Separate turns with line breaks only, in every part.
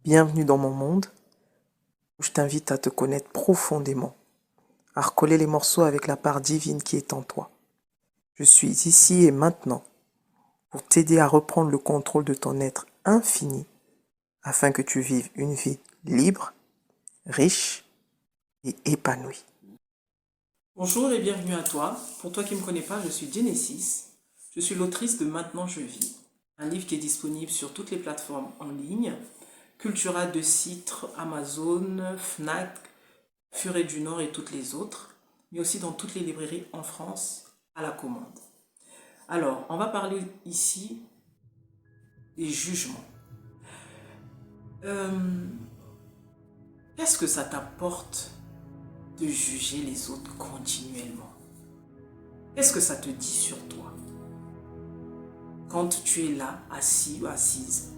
Bienvenue dans mon monde où je t'invite à te connaître profondément, à recoller les morceaux avec la part divine qui est en toi. Je suis ici et maintenant pour t'aider à reprendre le contrôle de ton être infini afin que tu vives une vie libre, riche et épanouie.
Bonjour et bienvenue à toi. Pour toi qui ne me connais pas, je suis Genesis. Je suis l'autrice de Maintenant je vis, un livre qui est disponible sur toutes les plateformes en ligne, Cultura de Citre, Amazon, Fnac, Furet du Nord et toutes les autres, mais aussi dans toutes les librairies en France à la commande. Alors, on va parler ici des jugements. Qu'est-ce que ça t'apporte de juger les autres continuellement? Qu'est-ce que ça te dit sur toi? Quand tu es là, assis ou assise,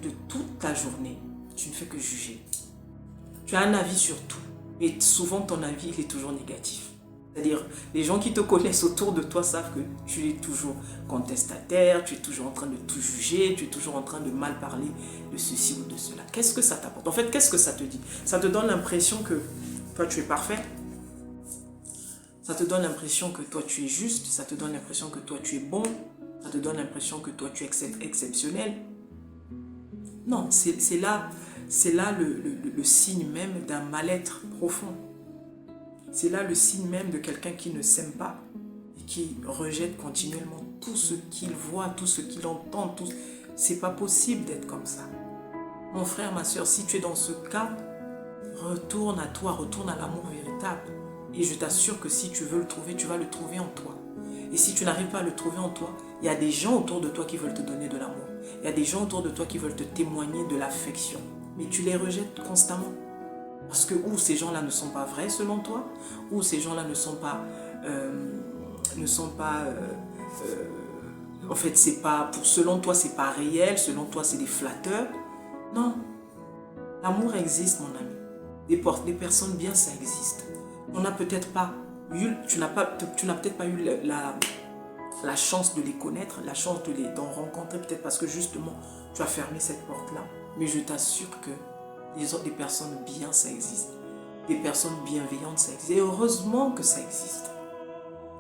de toute ta journée, tu ne fais que juger. Tu as un avis sur tout. Et souvent, ton avis, il est toujours négatif. C'est-à-dire, les gens qui te connaissent autour de toi savent que tu es toujours contestataire, tu es toujours en train de tout juger, tu es toujours en train de mal parler de ceci ou de cela. Qu'est-ce que ça t'apporte? En fait, qu'est-ce que ça te dit? Ça te donne l'impression que toi, tu es parfait. Ça te donne l'impression que toi, tu es juste. Ça te donne l'impression que toi, tu es bon. Ça te donne l'impression que toi, tu es exceptionnel. Non, c'est là le signe même d'un mal-être profond. C'est là le signe même de quelqu'un qui ne s'aime pas et qui rejette continuellement tout ce qu'il voit, tout ce qu'il entend. C'est pas possible d'être comme ça. Mon frère, ma soeur, si tu es dans ce cas, retourne à toi, retourne à l'amour véritable. Et je t'assure que si tu veux le trouver, tu vas le trouver en toi. Et si tu n'arrives pas à le trouver en toi, il y a des gens autour de toi qui veulent te donner de l'amour. Il y a des gens autour de toi qui veulent te témoigner de l'affection. Mais tu les rejettes constamment. Parce que ou ces gens-là ne sont pas vrais selon toi, ou ces gens-là ne sont pas... en fait, c'est pas... selon toi, c'est pas réel. Selon toi, c'est des flatteurs. Non. L'amour existe, mon ami. Des personnes bien, ça existe. On n'a peut-être pas eu... Tu n'as peut-être pas eu la chance de les connaître, la chance d'en rencontrer, peut-être parce que justement, tu as fermé cette porte-là. Mais je t'assure que des personnes bien, ça existe. Des personnes bienveillantes, ça existe. Et heureusement que ça existe.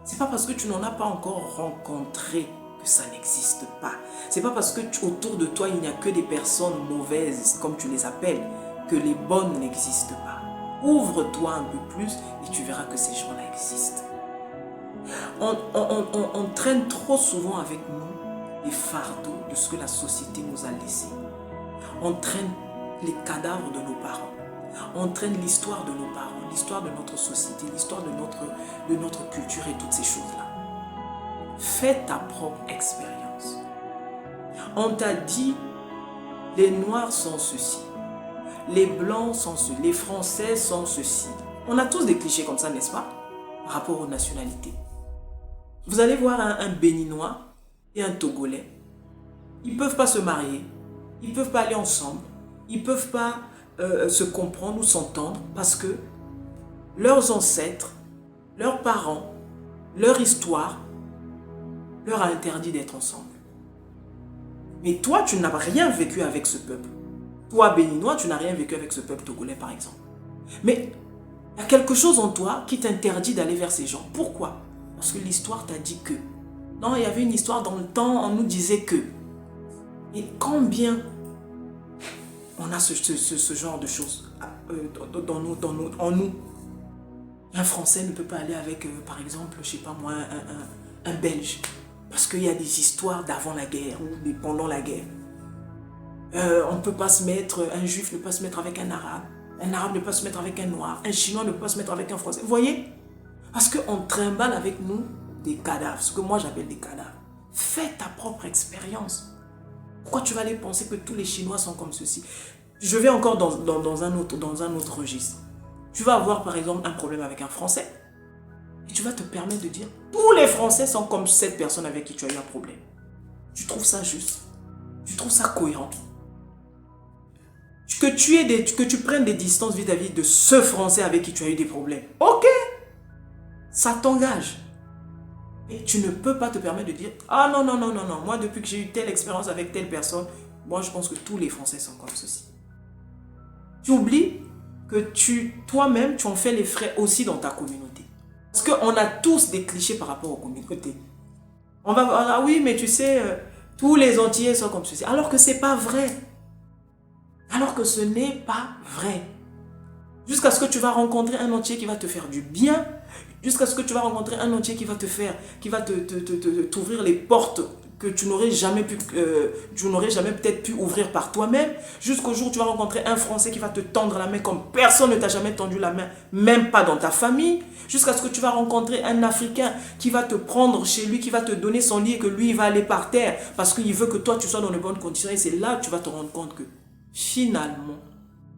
C'est pas parce que tu n'en as pas encore rencontré que ça n'existe pas. C'est pas parce que autour de toi, il n'y a que des personnes mauvaises, comme tu les appelles, que les bonnes n'existent pas. Ouvre-toi un peu plus et tu verras que ces gens-là existent. On traîne trop souvent avec nous les fardeaux de ce que la société nous a laissé. On traîne les cadavres de nos parents. On traîne l'histoire de nos parents, l'histoire de notre société, l'histoire de notre culture et toutes ces choses-là. Fais ta propre expérience. On t'a dit, les Noirs sont ceci, les Blancs sont ceci, les Français sont ceci. On a tous des clichés comme ça, n'est-ce pas? Par rapport aux nationalités. Vous allez voir un Béninois et un Togolais. Ils ne peuvent pas se marier. Ils ne peuvent pas aller ensemble. Ils ne peuvent pas se comprendre ou s'entendre parce que leurs ancêtres, leurs parents, leur histoire leur a interdit d'être ensemble. Mais toi, tu n'as rien vécu avec ce peuple. Toi, Béninois, tu n'as rien vécu avec ce peuple togolais, par exemple. Mais il y a quelque chose en toi qui t'interdit d'aller vers ces gens. Pourquoi? Parce que l'histoire t'a dit que. Non, il y avait une histoire dans le temps, on nous disait que. Et combien on a ce genre de choses en nous. Un Français ne peut pas aller avec, par exemple, je ne sais pas moi, un Belge. Parce qu'il y a des histoires d'avant la guerre ou pendant la guerre. On ne peut pas se mettre, un Juif ne peut pas se mettre avec un Arabe. Un Arabe ne peut pas se mettre avec un Noir. Un Chinois ne peut pas se mettre avec un Français. Vous voyez? Parce qu'on trimballe avec nous des cadavres, ce que moi j'appelle des cadavres. Fais ta propre expérience. Pourquoi tu vas aller penser que tous les Chinois sont comme ceci? Je vais encore dans un autre registre. Tu vas avoir par exemple un problème avec un Français. Et tu vas te permettre de dire, tous les Français sont comme cette personne avec qui tu as eu un problème. Tu trouves ça juste? Tu trouves ça cohérent? Que tu prennes des distances vis-à-vis de ce Français avec qui tu as eu des problèmes. Ok, ça t'engage. Mais tu ne peux pas te permettre de dire, ah non, moi depuis que j'ai eu telle expérience avec telle personne, moi je pense que tous les Français sont comme ceci. Tu oublies que toi-même, tu en fais les frais aussi dans ta communauté. Parce qu'on a tous des clichés par rapport aux communautés. On va voir, ah oui, mais tu sais, tous les Antillais sont comme ceci. Alors que ce n'est pas vrai. Alors que ce n'est pas vrai. Jusqu'à ce que tu vas rencontrer un Antillais qui va te faire du bien. Jusqu'à ce que tu vas rencontrer un Antillais qui va te faire, qui va t'ouvrir les portes que tu n'aurais jamais peut-être pu ouvrir par toi-même. Jusqu'au jour où tu vas rencontrer un Français qui va te tendre la main comme personne ne t'a jamais tendu la main, même pas dans ta famille. Jusqu'à ce que tu vas rencontrer un Africain qui va te prendre chez lui, qui va te donner son lit et que lui, il va aller par terre parce qu'il veut que toi, tu sois dans de bonnes conditions. Et c'est là que tu vas te rendre compte que finalement,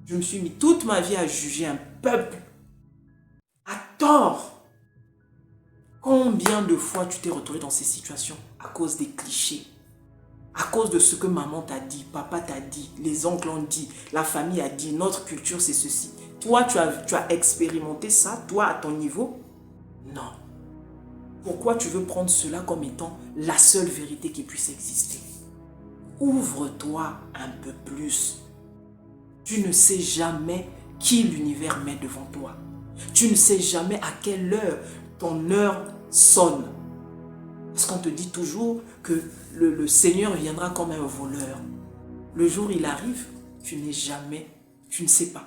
je me suis mis toute ma vie à juger un peuple à tort. Combien de fois tu t'es retrouvé dans ces situations à cause des clichés, à cause de ce que maman t'a dit, papa t'a dit, les oncles ont dit, la famille a dit, notre culture c'est ceci. Toi, tu as expérimenté ça, toi à ton niveau? Non. Pourquoi tu veux prendre cela comme étant la seule vérité qui puisse exister? Ouvre-toi un peu plus. Tu ne sais jamais qui l'univers met devant toi. Tu ne sais jamais à quelle heure ton heure sonne. Parce qu'on te dit toujours que le Seigneur viendra comme un voleur. Le jour où il arrive, tu ne sais pas.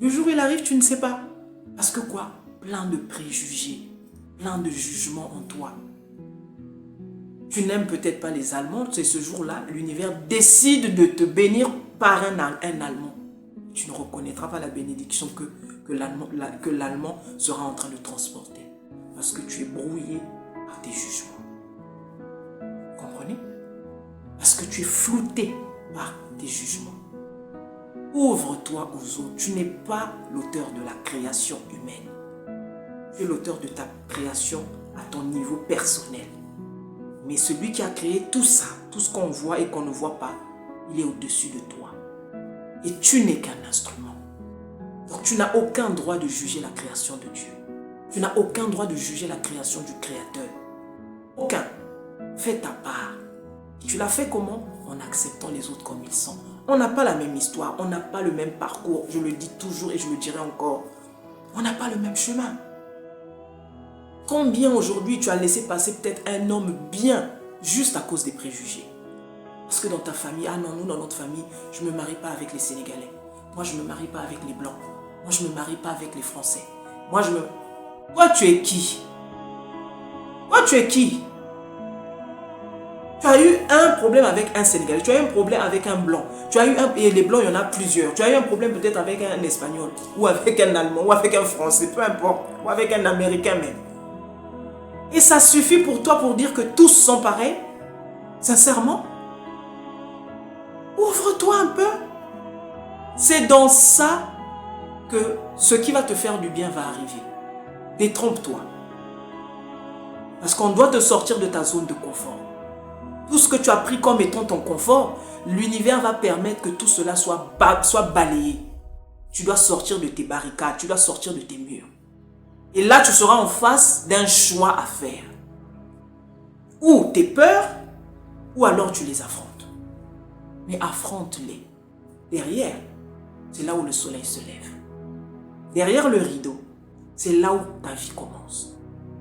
Le jour où il arrive, tu ne sais pas. Parce que quoi? Plein de préjugés, plein de jugements en toi. Tu n'aimes peut-être pas les Allemands, c'est ce jour-là, l'univers décide de te bénir par un Allemand. Tu ne reconnaîtras pas la bénédiction que l'Allemand sera en train de transporter. Parce que tu es brouillé par tes jugements. Vous comprenez? Parce que tu es flouté par tes jugements. Ouvre-toi aux autres. Tu n'es pas l'auteur de la création humaine. Tu es l'auteur de ta création à ton niveau personnel. Mais celui qui a créé tout ça, tout ce qu'on voit et qu'on ne voit pas, il est au-dessus de toi. Et tu n'es qu'un instrument. Donc tu n'as aucun droit de juger la création de Dieu. Tu n'as aucun droit de juger la création du Créateur. Aucun. Fais ta part. Et tu l'as fait comment? En acceptant les autres comme ils sont. On n'a pas la même histoire, on n'a pas le même parcours. Je le dis toujours et je le dirai encore. On n'a pas le même chemin. Combien aujourd'hui tu as laissé passer peut-être un homme bien juste à cause des préjugés? Parce que dans ta famille, ah non, nous dans notre famille, je ne me marie pas avec les Sénégalais. Moi je ne me marie pas avec les Blancs. Moi je ne me marie pas avec les Français. Toi tu es qui? Toi tu es qui? Tu as eu un problème avec un Sénégalais, tu as eu un problème avec un Blanc. Et les Blancs, il y en a plusieurs. Tu as eu un problème peut-être avec un Espagnol, ou avec un Allemand, ou avec un Français, peu importe, ou avec un Américain même. Et ça suffit pour toi pour dire que tous sont pareils? Sincèrement? Ouvre-toi un peu. C'est dans ça que ce qui va te faire du bien va arriver. Détrompe-toi. Parce qu'on doit te sortir de ta zone de confort. Tout ce que tu as pris comme étant ton confort, l'univers va permettre que tout cela soit balayé. Tu dois sortir de tes barricades, tu dois sortir de tes murs. Et là, tu seras en face d'un choix à faire. Ou tes peurs, ou alors tu les affrontes. Mais affronte-les. Derrière, c'est là où le soleil se lève. Derrière le rideau, c'est là où ta vie commence.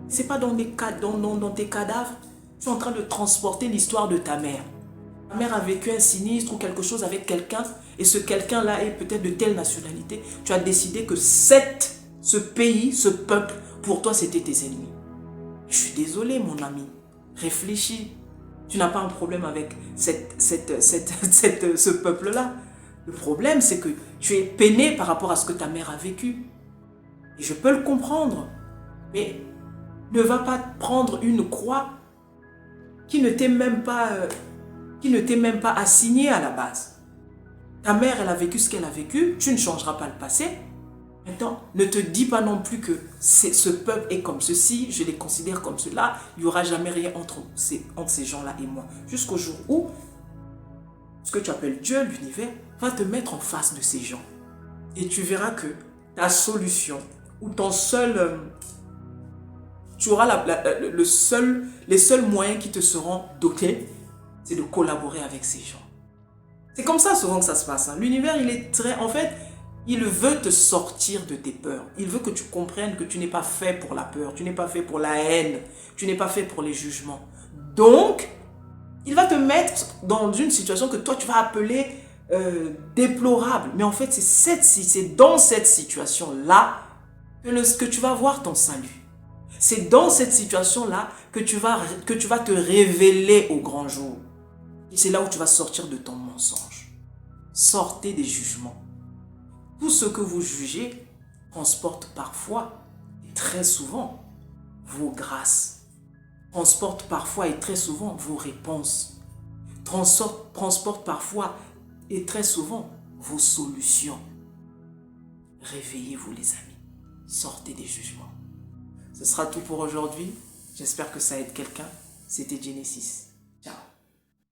Ce n'est pas dans tes cadavres. Tu es en train de transporter l'histoire de ta mère. Ta mère a vécu un sinistre ou quelque chose avec quelqu'un, et ce quelqu'un-là est peut-être de telle nationalité. Tu as décidé que ce pays, ce peuple, pour toi, c'était tes ennemis. Je suis désolé, mon ami. Réfléchis. Tu n'as pas un problème avec ce peuple-là. Le problème, c'est que tu es peiné par rapport à ce que ta mère a vécu. Et je peux le comprendre. Mais ne va pas prendre une croix qui ne t'est même pas assignée à la base. Ta mère, elle a vécu ce qu'elle a vécu. Tu ne changeras pas le passé. Maintenant, ne te dis pas non plus que ce peuple est comme ceci, je les considère comme cela. Il n'y aura jamais rien entre ces gens-là et moi. Jusqu'au jour où ce que tu appelles Dieu, l'univers, va te mettre en face de ces gens. Et tu verras que ta solution ou tu auras les seuls moyens qui te seront dotés, c'est de collaborer avec ces gens. C'est comme ça souvent que ça se passe. Hein. L'univers, il est très... En fait, il veut te sortir de tes peurs. Il veut que tu comprennes que tu n'es pas fait pour la peur. Tu n'es pas fait pour la haine. Tu n'es pas fait pour les jugements. Donc, il va te mettre dans une situation que toi, tu vas appeler déplorable. Mais en fait, c'est dans cette situation-là que tu vas voir ton salut. C'est dans cette situation-là que tu vas te révéler au grand jour. Et c'est là où tu vas sortir de ton mensonge. Sortez des jugements. Tout ce que vous jugez transporte parfois et très souvent vos grâces. Transporte parfois et très souvent vos réponses. Transporte parfois et très souvent vos solutions. Réveillez-vous les amis. Sortez des jugements. Ce sera tout pour aujourd'hui. J'espère que ça aide quelqu'un. C'était Genesis.